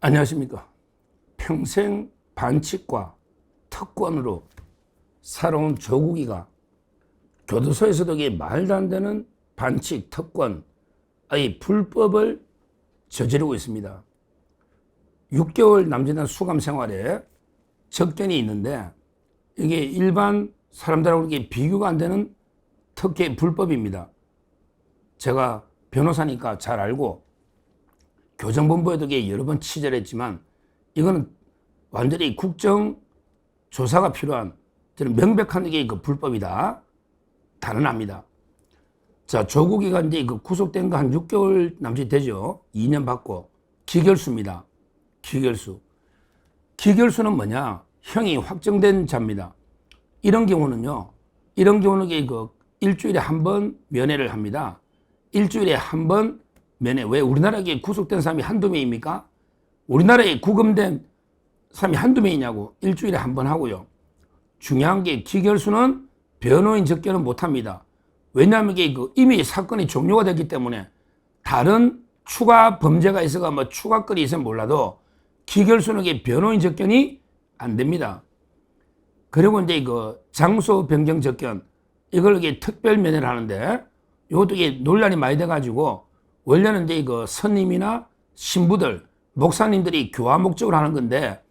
안녕하십니까. 평생 반칙과 특권으로 살아온 조국이가 교도소에서도 이게 말도 안 되는 반칙, 특권, 아예 불법을 저지르고 있습니다. 6개월 남짓한 수감 생활에 접견이 있는데 이게 일반 사람들하고 이게 비교가 안 되는 특혜 불법입니다. 제가 변호사니까 잘 알고 교정본부에도 여러 번 취재를 했지만 이거는 완전히 국정조사가 필요한 저는 명백한 게 그 불법이다. 단언합니다. 자, 조국이가 이제 그 구속된 거 한 6개월 남짓 되죠. 2년 받고 기결수입니다. 기결수. 기결수는 뭐냐? 형이 확정된 자입니다. 이런 경우는 그 일주일에 한 번 면회를 합니다. 일주일에 한 번 면회. 왜 우리나라에 구속된 사람이 한두 명입니까? 우리나라에 구금된 사람이 한두 명이냐고. 일주일에 한 번 하고요. 중요한 게 기결수는 변호인 접견은 못 합니다. 왜냐하면 이게 이미 사건이 종료가 됐기 때문에 다른 추가 범죄가 있어가 뭐 추가 건이 있으면 몰라도 기결수는 이게 변호인 접견이 안 됩니다. 그리고 이제 장소 변경 접견 이걸 이게 특별 면회를 하는데 이것도 이게 논란이 많이 돼가지고 원래는 이제 선임이나 신부들, 목사님들이 교화 목적으로 하는 건데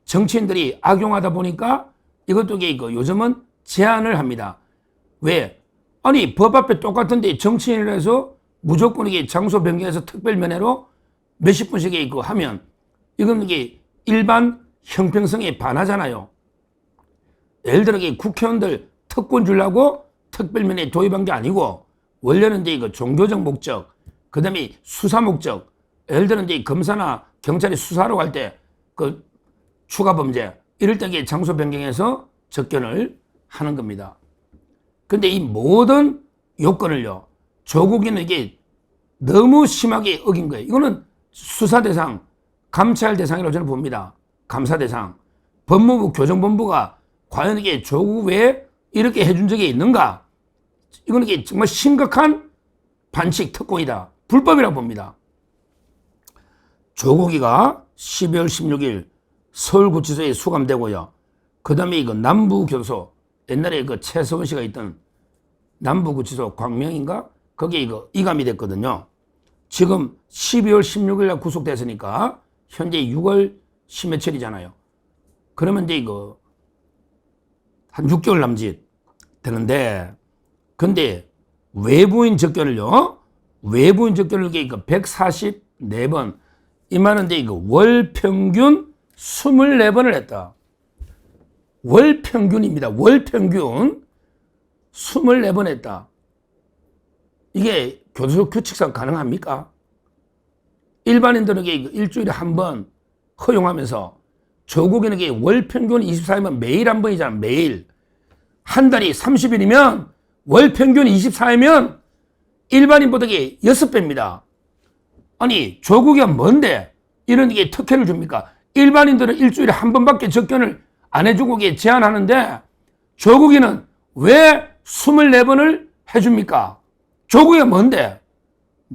정치인들이 악용하다 보니까 이것도 이게 요즘은 제한을 합니다. 왜? 아니, 법 앞에 똑같은데 정치인을 해서 무조건 이게 장소 변경해서 특별 면회로 몇십 분씩 하면 이건 이게 일반 형평성에 반하잖아요. 예를 들어 국회의원들 특권 주려고 특별 면회 도입한 게 아니고 원래는 이제 종교적 목적, 그 다음에 수사 목적, 예를 들어 이제 검사나 경찰이 수사하러 갈 때 추가 범죄, 이럴 때 장소 변경해서 접견을 하는 겁니다. 근데 이 모든 요건을요, 조국이는 이게 너무 심하게 어긴 거예요. 이거는 수사 대상, 감찰 대상이라고 저는 봅니다. 감사 대상. 법무부 교정본부가 과연 이게 조국 외에 이렇게 해준 적이 있는가? 이거는 이게 정말 심각한 반칙 특권이다. 불법이라고 봅니다. 조국이가 12월 16일 서울구치소에 수감되고요. 그 다음에 남부교도소, 옛날에 최서원 씨가 있던 남부구치소 광명인가? 거기에 이감이 됐거든요. 지금 12월 16일 날 구속됐으니까 현재 6월 10며칠이잖아요. 그러면 이제 한 6개월 남짓 되는데, 근데 외부인 접견을 144번, 이 말은 이제 월 평균 24번을 했다. 월 평균입니다. 월 평균 24번 했다. 이게 교도소 규칙상 가능합니까? 일반인들에게 일주일에 한 번 허용하면서 조국인에게 월 평균 24일이면 매일 한 번이잖아. 매일. 한 달이 30일이면 월 평균 24일이면 일반인보다 6배입니다. 아니, 조국이가 뭔데 이런 게 특혜를 줍니까? 일반인들은 일주일에 한 번밖에 접견을 안 해주고 제한하는데 조국이는 왜 24번을 해줍니까? 조국이가 뭔데?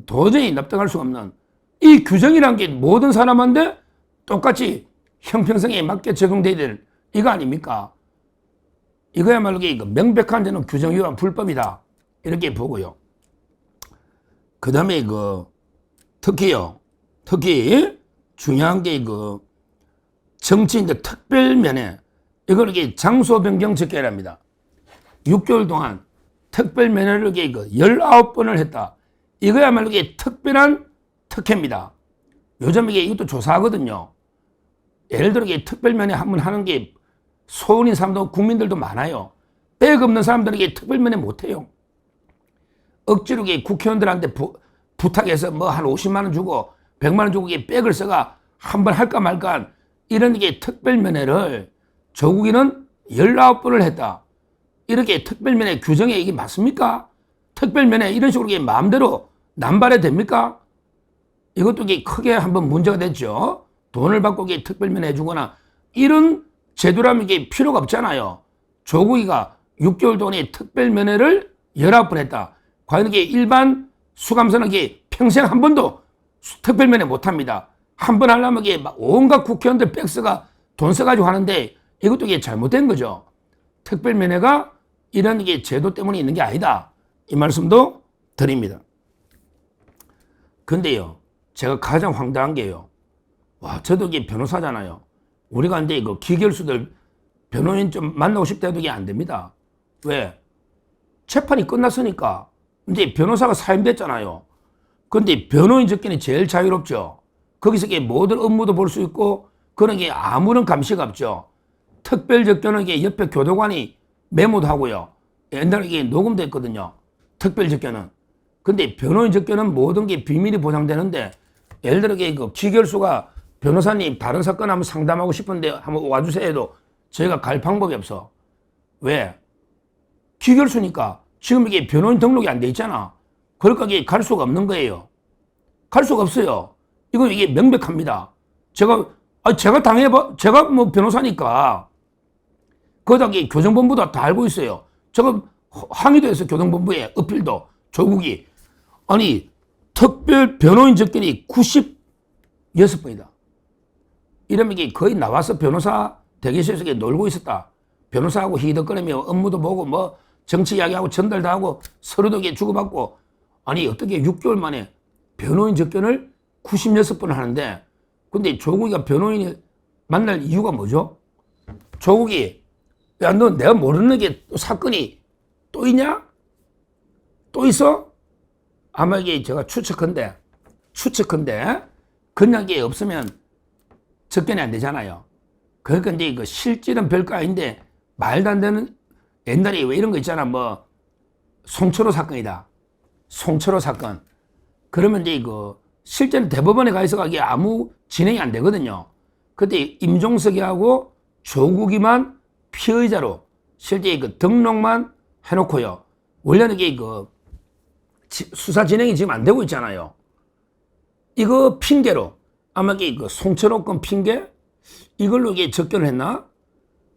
도저히 납득할 수가 없는 이 규정이란 게 모든 사람한테 똑같이 형평성에 맞게 적용돼야 될 이거 아닙니까? 이거야말로 명백한 저는 규정 위반 불법이다. 이렇게 보고요. 그 다음에 특히 중요한 게 정치인들 특별면회, 이걸 장소 변경 접견합니다. 6개월 동안 특별면회를 19번을 했다. 이거야말로 특별한 특혜입니다. 요즘 이것도 조사하거든요. 예를 들어 특별면회 한번 하는 게 소원인 사람도 국민들도 많아요. 백 없는 사람들에게 특별면회 못해요. 억지로 국회의원들한테 부탁해서 한 50만 원 주고 100만 원 주고 백을 써가 한 번 할까 말까 이런 특별면회를 조국이는 19번을 했다. 이렇게 특별면회 규정에 이게 맞습니까? 특별면회 이런 식으로 마음대로 남발해 됩니까? 이것도 크게 한번 문제가 됐죠. 돈을 받고 특별면회 해주거나 이런 제도라면 필요가 없잖아요. 조국이가 6개월 동안에 특별면회를 19번 했다. 과연 일반 수감자는 평생 한 번도 특별면회 못합니다. 한 번 하려면 이게 막 온갖 국회의원들 백스가 돈 써가지고 하는데 이것도 이게 잘못된 거죠. 특별면회가 이런 게 제도 때문에 있는 게 아니다. 이 말씀도 드립니다. 근데요, 제가 가장 황당한 게요. 와, 저도 이게 변호사잖아요. 우리가 근데 이거 기결수들 변호인 좀 만나고 싶다 해도 이게 안 됩니다. 왜? 재판이 끝났으니까. 이제 변호사가 사임됐잖아요. 근데 변호인 접견이 제일 자유롭죠. 거기서 이게 모든 업무도 볼 수 있고 그런 게 아무런 감시가 없죠. 특별 접견은 이게 옆에 교도관이 메모도 하고요. 옛날에 이게 녹음도 했거든요. 특별 접견은. 근데 변호인 접견은 모든 게 비밀이 보장되는데 예를 들어 그 기결수가 변호사님 다른 사건 한번 상담하고 싶은데 한번 와주세요 해도 저희가 갈 방법이 없어. 왜? 기결수니까 지금 이게 변호인 등록이 안 돼 있잖아. 그러니까 이게 갈 수가 없는 거예요. 갈 수가 없어요. 이게 명백합니다. 제가 제가 뭐 변호사니까 거기다 교정본부도 다 알고 있어요. 제가 항의도 했어요. 교정본부에 어필도 조국이. 아니 특별 변호인 접견이 96번이다. 이러면 이게 거의 나와서 변호사 대기실에서 놀고 있었다. 변호사하고 히덕거리며 업무도 보고 뭐 정치 이야기하고 전달도 하고 서로도 주고받고. 아니 어떻게 6개월 만에 변호인 접견을 96번 하는데 근데 조국이가 변호인을 만날 이유가 뭐죠? 조국이 야, 너 내가 모르는 게 또 사건이 또 있냐? 또 있어? 아마 이게 제가 추측컨대 그냥 이게 없으면 접견이 안 되잖아요. 그러니까 이제 그 실질은 별거 아닌데 말도 안 되는 옛날에 왜 이런 거 있잖아. 뭐 송철호 사건이다. 송철호 사건. 그러면 이제 실제는 대법원에 가 있어가 이게 아무 진행이 안 되거든요. 그때 임종석이하고 조국이만 피의자로 실제 등록만 해놓고요. 원래는 이게 수사 진행이 지금 안 되고 있잖아요. 이거 핑계로 아마 이게 송철호 건 핑계 이걸로 이게 접견을 했나?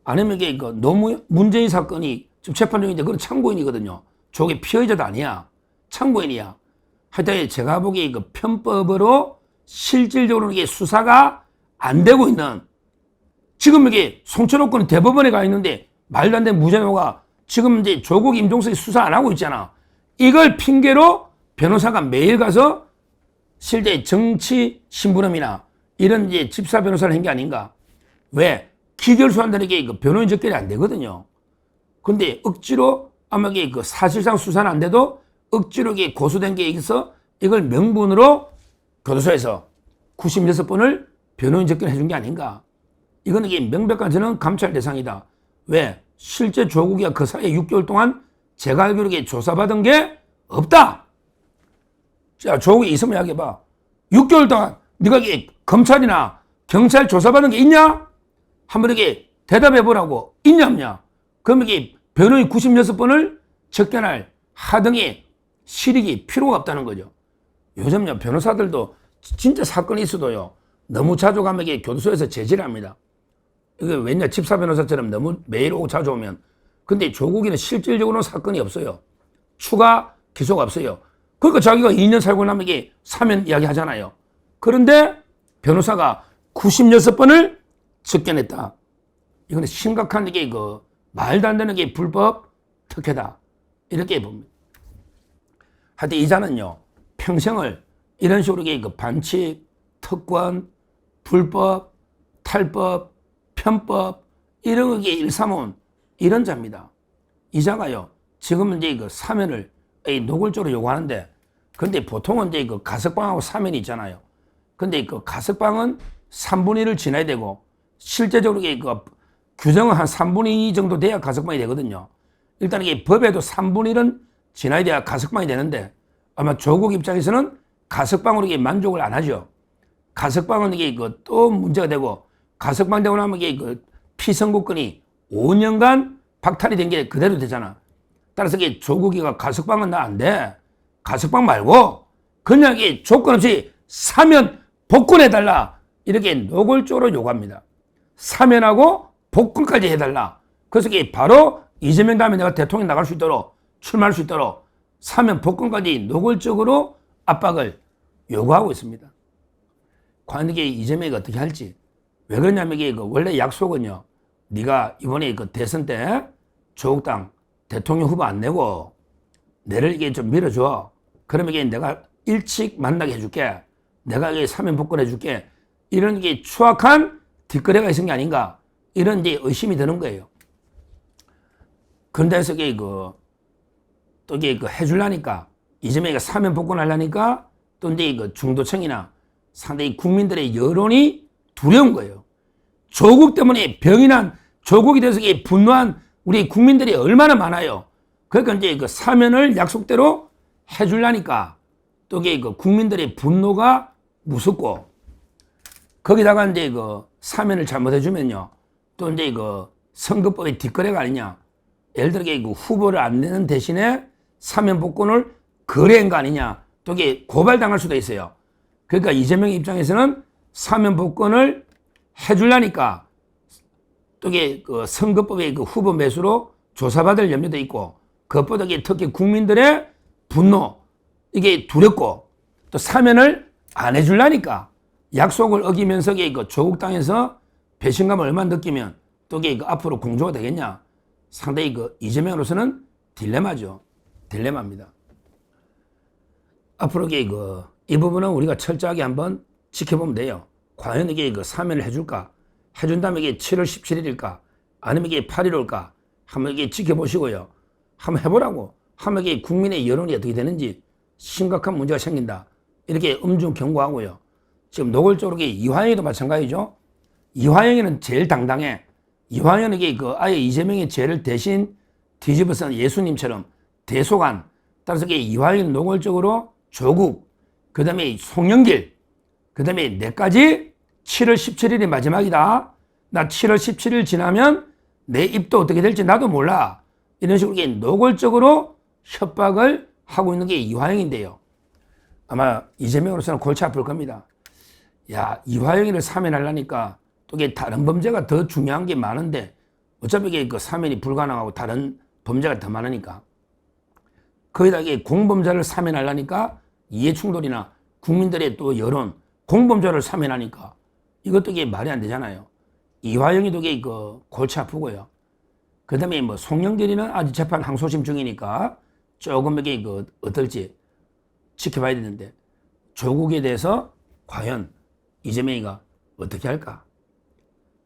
아니면 이게 노무 문재인 사건이 지금 재판 중인데 그건 참고인이거든요. 저게 피의자도 아니야. 참고인이야. 하여튼 제가 보기에 편법으로 실질적으로 이게 수사가 안 되고 있는 지금 이게 송철호 건이 대법원에 가 있는데 말도 안 되는 무죄노가 지금 이제 조국 임종석이 수사 안 하고 있잖아. 이걸 핑계로 변호사가 매일 가서 실제 정치 심부름이나 이런 이제 집사 변호사를 한 게 아닌가. 왜? 기결수한다는 게 변호인 접견이 안 되거든요. 근데 억지로 아마 이게 사실상 수사는 안 돼도 억지로 이게 고소된 게 있어 이걸 명분으로 교도소에서 96번을 변호인 접견해 준 게 아닌가. 이거는 이게 명백한 저는 감찰 대상이다. 왜? 실제 조국이가 그 사이에 6개월 동안 제가 알기로 조사받은 게 없다. 자, 조국이 있으면 이야기해봐. 6개월 동안 네가 이게 검찰이나 경찰 조사받은 게 있냐? 한번 이렇게 대답해보라고. 있냐 없냐? 그럼 이게 변호인 96번을 접견할 하등의 실익이 필요가 없다는 거죠. 요즘요 변호사들도 진짜 사건이 있어도요 너무 자주 가면 이게 교도소에서 제지를 합니다. 이게 왜냐 집사 변호사처럼 너무 매일 오고 자주 오면. 근데 조국이는 실질적으로는 사건이 없어요. 추가 기소가 없어요. 그러니까 자기가 2년 살고 나면 이게 사면 이야기 하잖아요. 그런데 변호사가 96번을 접견했다. 이거는 심각한 이게 말도 안 되는 게 불법 특혜다. 이렇게 봅니다. 하여튼 이자는요 평생을 이런 식으로 반칙, 특권, 불법, 탈법, 편법 이런 게 일삼은 이런 자입니다. 이자가요 지금은 이제 사면을 노골적으로 요구하는데 근데 보통은 이제 가석방하고 사면이 있잖아요. 근데 가석방은 3분의 1을 지나야 되고 실제적으로 규정은 한 3분의 2 정도 돼야 가석방이 되거든요. 일단 이게 법에도 3분의 1은 지나야 돼야 가석방이 되는데 아마 조국 입장에서는 가석방으로 이게 만족을 안 하죠. 가석방은 이게 또 문제가 되고 가석방 되고 나면 이게 피선고권이 5년간 박탈이 된 게 그대로 되잖아. 따라서 이게 조국이가 가석방은 나 안 돼. 가석방 말고 그냥 이게 조건 없이 사면 복권해달라. 이렇게 노골적으로 요구합니다. 사면하고 복권까지 해달라. 그래서 이게 바로 이재명 다음에 내가 대통령 나갈 수 있도록 출마할 수 있도록 사면 복권까지 노골적으로 압박을 요구하고 있습니다. 과연 이게 이재명이 어떻게 할지. 왜 그러냐면 이게 원래 약속은요. 네가 이번에 대선 때 조국당 대통령 후보 안 내고 내를 이게 좀 밀어줘. 그러면 이게 내가 일찍 만나게 해줄게. 내가 이게 사면 복권해줄게. 이런 게 추악한 뒷거래가 있은 게 아닌가. 이런 이제 의심이 드는 거예요. 그런데 해서 이게 또 이게 해주려니까 이재명이가 사면 복권하려니까 또 이제 중도층이나 상당히 국민들의 여론이 두려운 거예요. 조국 때문에 병이 난 조국에 대해서 분노한 우리 국민들이 얼마나 많아요. 그러니까 이제 사면을 약속대로 해주려니까 또 이게 국민들의 분노가 무섭고 거기다가 이제 사면을 잘못해주면요. 또 이제 선거법의 뒷거래가 아니냐. 예를 들어 후보를 안 내는 대신에 사면 복권을 거래한 거 아니냐. 또 이게 고발당할 수도 있어요. 그러니까 이재명 입장에서는 사면 복권을 해주려니까 또 이게 선거법의 후보 매수로 조사받을 염려도 있고 그것보다 특히 국민들의 분노 이게 두렵고 또 사면을 안 해주려니까 약속을 어기면서 조국 땅에서 배신감을 얼마나 느끼면 또 이게 앞으로 공조가 되겠냐. 상당히 이재명으로서는 딜레마죠. 딜레마입니다. 앞으로 이 부분은 우리가 철저하게 한번 지켜보면 돼요. 과연 이게 사면을 해줄까? 해준다면 이게 7월 17일일까? 아니면 이게 8일 올까? 한번 이게 지켜보시고요. 한번 해보라고. 한번 이게 국민의 여론이 어떻게 되는지 심각한 문제가 생긴다. 이렇게 엄중 경고하고요. 지금 노골적으로 이화영이도 마찬가지죠. 이화영이는 제일 당당해. 이화영은 이게 아예 이재명의 죄를 대신 뒤집어서 예수님처럼 대속한. 따라서 이화영은 노골적으로 조국, 그 다음에 송영길, 그 다음에 내까지 7월 17일이 마지막이다. 나 7월 17일 지나면 내 입도 어떻게 될지 나도 몰라. 이런 식으로 노골적으로 협박을 하고 있는 게 이화영인데요. 아마 이재명으로서는 골치 아플 겁니다. 야, 이화영이를 사면하려니까 또 이게 다른 범죄가 더 중요한 게 많은데 어차피 이게 사면이 불가능하고 다른 범죄가 더 많으니까. 거기다 이게 공범자를 사면하려니까 이해충돌이나 국민들의 또 여론, 공범자를 사면하니까 이것도 이게 말이 안 되잖아요. 이화영이도 이게 골치 아프고요. 그 다음에 송영길이는 아직 재판 항소심 중이니까 조금 이게 어떨지 지켜봐야 되는데 조국에 대해서 과연 이재명이가 어떻게 할까?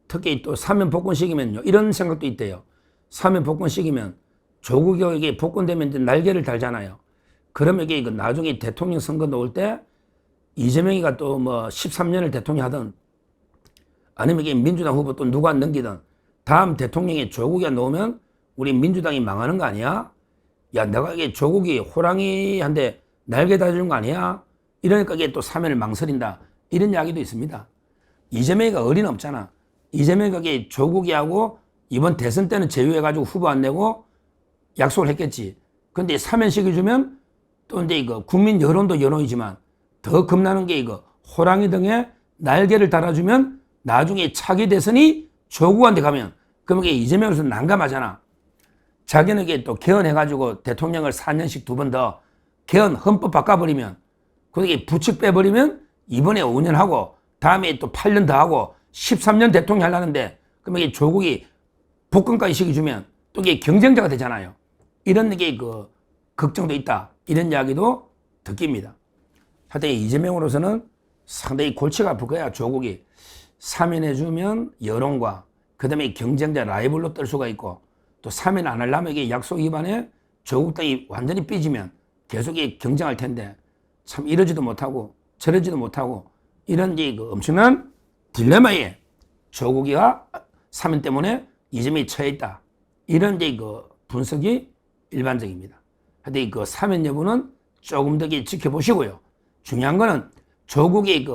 특히 또 사면 복권식이면요. 이런 생각도 있대요. 사면 복권식이면 조국이 복권되면 이제 날개를 달잖아요. 그러면 이게 나중에 대통령 선거 나올 때 이재명이가 또 13년을 대통령 하든 아니면 이게 민주당 후보 또 누가 넘기든 다음 대통령에 조국이 나오면 우리 민주당이 망하는 거 아니야? 야, 내가 이게 조국이 호랑이한테 날개 달아주는 거 아니야? 이러니까 이게 또 사면을 망설인다. 이런 이야기도 있습니다. 이재명이가 어린 없잖아. 이재명이가 이게 조국이하고 이번 대선 때는 제휴해가지고 후보 안 내고 약속을 했겠지. 근데 사면식이 주면 또 이제 국민 여론도 여론이지만 더 겁나는 게 호랑이 등에 날개를 달아주면 나중에 차기 대선이 조국한테 가면 그러면 이게 이재명으로서 난감하잖아. 자기는 이게 또 개헌해가지고 대통령을 4년씩 2번 더 개헌 헌법 바꿔버리면 그게 부칙 빼버리면 이번에 5년 하고 다음에 또 8년 더 하고 13년 대통령 하려는데 그러면 이게 조국이 복권까지 시켜주면 또 이게 경쟁자가 되잖아요. 이런 게 걱정도 있다. 이런 이야기도 듣깁니다. 하여튼 이재명으로서는 상당히 골치가 아플 거야. 조국이 사면해주면 여론과 그 다음에 경쟁자 라이벌로 떨 수가 있고 또 사면 안 하려면 이게 약속 위반에 조국 땅이 완전히 삐지면 계속 경쟁할 텐데 참 이러지도 못하고 저러지도 못하고 이런 엄청난 딜레마에 조국이가 사면 때문에 이재명이 처해 있다. 이런 분석이 일반적입니다. 하여튼 사면 여부는 조금 더 지켜보시고요. 중요한 거는 조국의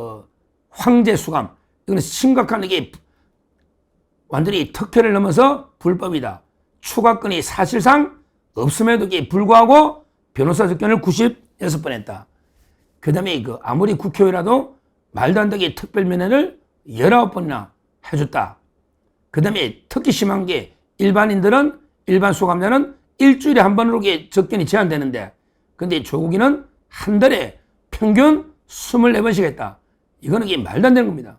황제 수감, 이거는 심각한 완전히 특혜를 넘어서 불법이다. 추가권이 사실상 없음에도 불구하고 변호사 접견을 96번 했다. 그 다음에 아무리 국회의원이라도 말도 안 되게 특별면회를 19번이나 해줬다. 그 다음에 특히 심한 게 일반인들은 일반 수감자는 일주일에 한 번으로 접견이 제한되는데 근데 조국이는 한 달에 평균 24번씩 했다. 이거는 이게 말도 안 되는 겁니다.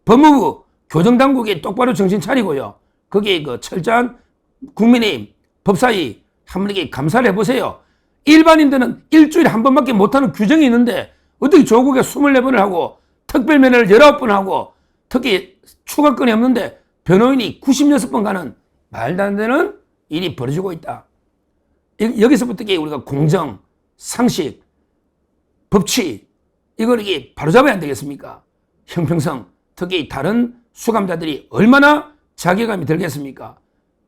법무부, 교정당국이 똑바로 정신 차리고요. 거기에 그 철저한 국민의힘, 법사위 한번 이렇게 감사를 해보세요. 일반인들은 일주일에 한 번밖에 못하는 규정이 있는데 어떻게 조국에 24번을 하고 특별면회를 19번 하고 특히 추가권이 없는데 변호인이 96번 가는 말도 안 되는 일이 벌어지고 있다. 여기서부터 우리가 공정, 상식, 법치 이걸 이게 바로잡아야 안 되겠습니까? 형평성, 특히 다른 수감자들이 얼마나 자괴감이 들겠습니까?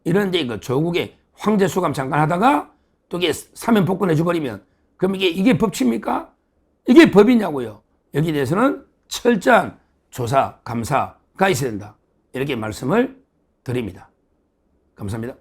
이런데 그 조국의 황제 수감 잠깐 하다가 또 이게 사면 복권해 줘버리면 그럼 이게 법치입니까? 이게 법이냐고요. 여기에 대해서는 철저한 조사, 감사가 있어야 된다. 이렇게 말씀을 드립니다. 감사합니다.